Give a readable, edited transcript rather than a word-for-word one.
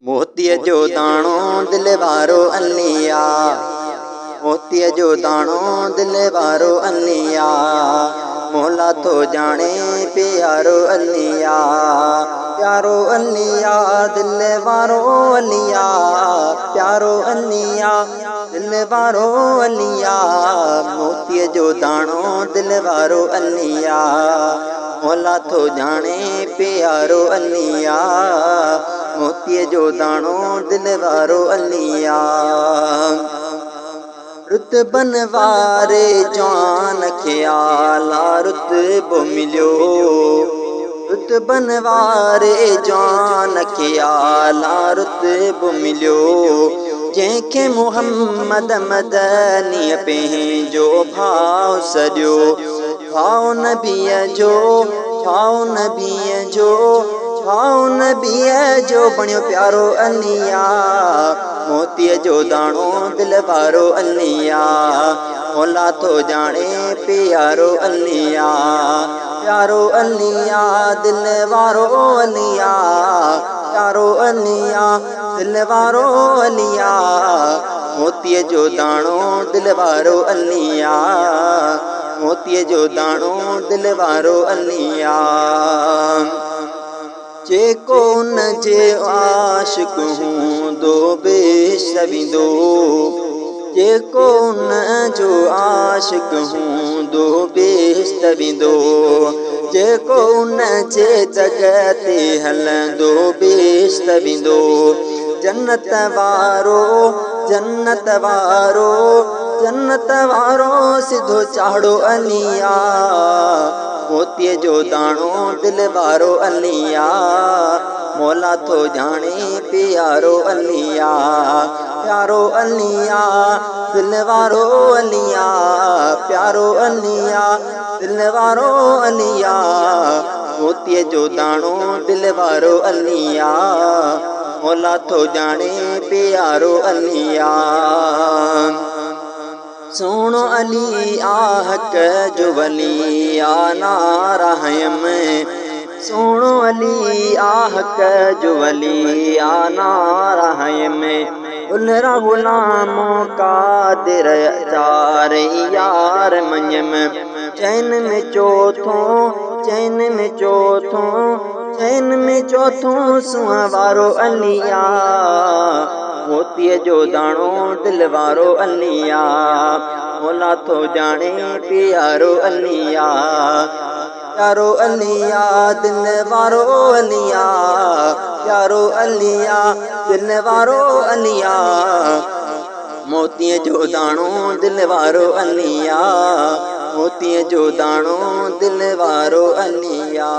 मोतीअ जो दाणो दिल वारो अलिया, मोतीअ जो दाणो दिल वारो अलिया, मौला तो जाने प्यारो अलिया, प्यारो अलिया दिल वारो अलिया, प्यारो अलिया दिल वारो अलिया, मोतीअ जो दाणो दिल वारो अलिया, मौला तो जाने प्यारो अलिया, मोतीअ जो दाणो दिल वारो अलिया। रुतबन वारे जवान खे आला रुतबो मिलियो, रुतबन वारे जवान खे आला रुतबो मिलियो, जंहिंखे मुहम्मद मदनीअ पंहिंजो भाउ सॼो, भाउ नबीअ जो, भाउ नबीअ जो, भाउ नबीअ जो बणियो प्यारो अलिया, मोतीअ जो दाणो दिल वारो अलिया, मौला तो जाने प्यारो अलिया, प्यारो अलिया दिल वारो अलिया, प्यारो अलिया दिल वारो अलिया, मोतीअ जो दाणो दिल वारो अलिया, मोतीअ जो दाणो दिल वारो अलिया। जेको उन जे आशिक़ हूंदो बेसवींदो, जेको उन जो आशिक़ हूंदो बेसवींदो, जेको उन जे जॻ ते हलंदो बेसवींदो, जन्नत वारो, जन्नत वारो, जन्नत वारो सिधो चाढ़ो अलिया, मोतीअ जो दाणो दिल वारो अलिया, मौला तो जाने प्यारो अलिया, प्यारो अलिया दिल वारो अलिया, प्यारो अलिया दिल वारो अलिया, मोतीअ जो दाणो दिल वारो अलिया, मौला तो जाने प्यारो अलिया। सोणो अली आहक जो वली आनारा हयम, सोणो अली आहक जो वली आनारा हयम, उलरा गुलामो कादिर चार यार मञम, चैन में चौथो, चैन में चौथो, चैन में चौथो सुआ वारो अलिया, मोतीअ जो दाणो दिल वारो अलिया, मौला तो जाने प्यारो अलिया, प्यारो अलिया दिल वारो अलिया, प्यारो अलिया दिल वारो अलिया, मोतीअ जो दाणो दिल वारो अलिया, मोतीअ जो दाणो दिल वारो अलिया।